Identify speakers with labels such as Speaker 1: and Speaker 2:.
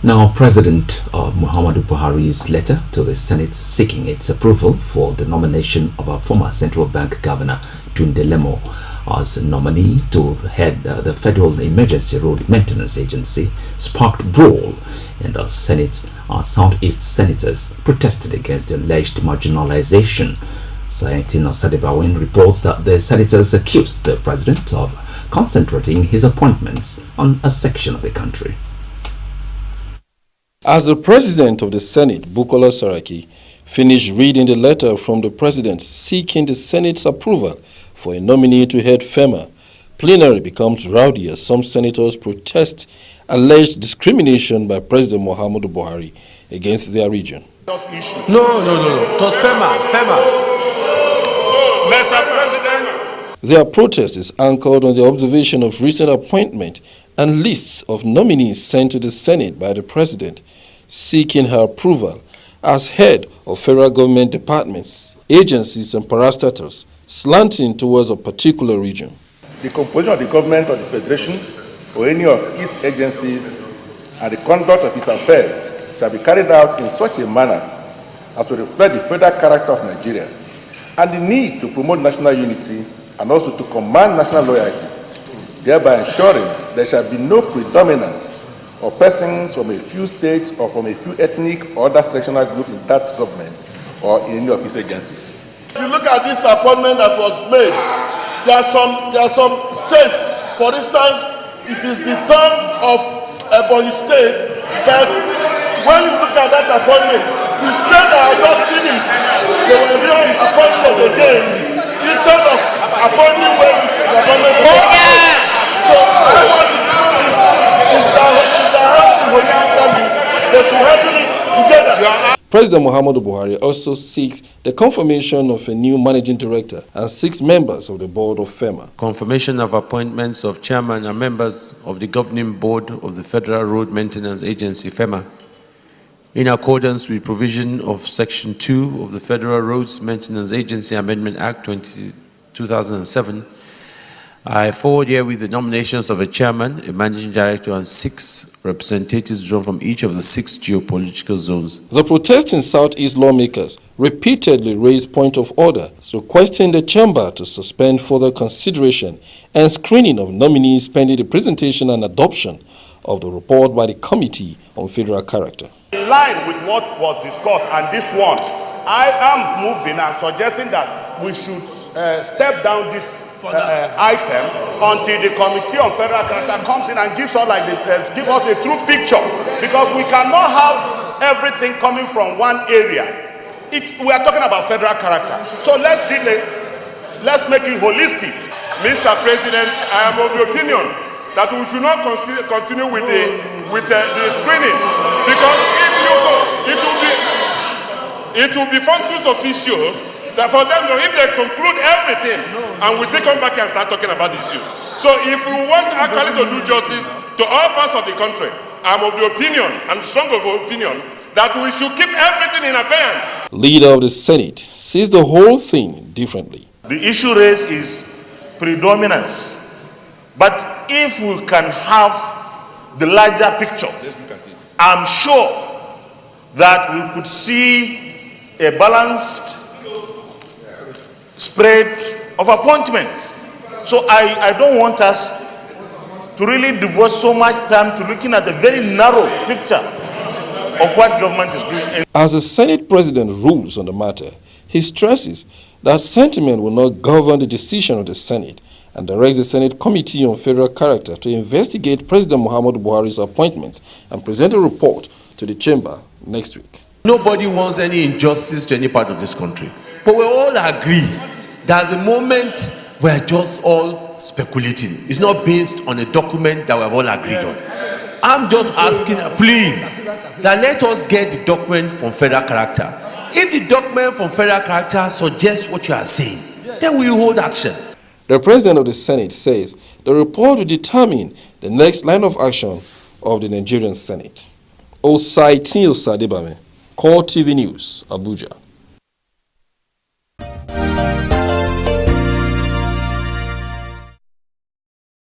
Speaker 1: Now, President Muhammadu Buhari's letter to the Senate seeking its approval for the nomination of a former Central Bank Governor Tunde Lemo as nominee to head the Federal Emergency Road Maintenance Agency sparked brawl in the Senate. Southeast senators protested against the alleged marginalization. Sayentina Sadebawin reports that the senators accused the president of concentrating his appointments on a section of the country.
Speaker 2: As the president of the Senate, Bukola Saraki, finished reading the letter from the president seeking the Senate's approval for a nominee to head FEMA, plenary becomes rowdy as some senators protest alleged discrimination by President Muhammadu Buhari against their region.
Speaker 3: No. It was FEMA. Mr. President.
Speaker 2: Their protest is anchored on the observation of recent appointment and lists of nominees sent to the Senate by the President, seeking her approval as head of federal government departments, agencies and parastatals, slanting towards a particular region.
Speaker 4: The composition of the government of the Federation or any of its agencies and the conduct of its affairs shall be carried out in such a manner as to reflect the federal character of Nigeria and the need to promote national unity and also to command national loyalty, thereby ensuring there shall be no predominance of persons from a few states or from a few ethnic or other sectional groups in that government or in any of its agencies.
Speaker 3: If you look at this appointment that was made, there are some states, for instance, it is the turn of Ebonyi State, but when you look at that appointment, the state that had not finished, they were re-appointed again instead of appointing where the appointment was. So I want they should handle it together.
Speaker 2: President Muhammadu Buhari also seeks the confirmation of a new managing director and 6 members of the board of FEMA.
Speaker 5: Confirmation of appointments of chairman and members of the governing board of the Federal Road Maintenance Agency, FEMA, in accordance with provision of Section 2 of the Federal Roads Maintenance Agency Amendment Act 2007. I forward here with the nominations of a chairman, a managing director, and 6 representatives drawn from each of the 6 geopolitical zones.
Speaker 2: The protesting Southeast lawmakers repeatedly raised point of order, requesting the chamber to suspend further consideration and screening of nominees pending the presentation and adoption of the report by the Committee on Federal Character.
Speaker 6: In line with what was discussed and this one, I am moving and suggesting that we should step down this item until the Committee on Federal Character comes in and gives us a true picture, because we cannot have everything coming from one area. We are talking about federal character, so let's make it holistic. Mr. President, I am of the opinion that we should not continue with the screening, because if you go, it will be functions official. That for them, if they conclude everything, and we still come back and start talking about the issue. So if we want actually to do justice to all parts of the country, I'm of the opinion, I'm strong of the opinion, that we should keep everything in abeyance.
Speaker 2: Leader of the Senate sees the whole thing differently.
Speaker 6: The issue raised is predominance. But if we can have the larger picture, I'm sure that we could see a balanced spread of appointments. So I don't want us to really devote so much time to looking at the very narrow picture of what government is doing.
Speaker 2: As the Senate President rules on the matter, he stresses that sentiment will not govern the decision of the Senate and directs the Senate Committee on Federal Character to investigate President Muhammadu Buhari's appointments and present a report to the chamber next week.
Speaker 5: Nobody wants any injustice to any part of this country. But we all agree that the moment we're just all speculating. It's not based on a document that we've all agreed on. I'm just asking, please, that let us get the document from Federal Character. If the document from Federal Character suggests what you are saying, then we hold action.
Speaker 2: The President of the Senate says the report will determine the next line of action of the Nigerian Senate. Osaiti Osadebame, Core TV News, Abuja.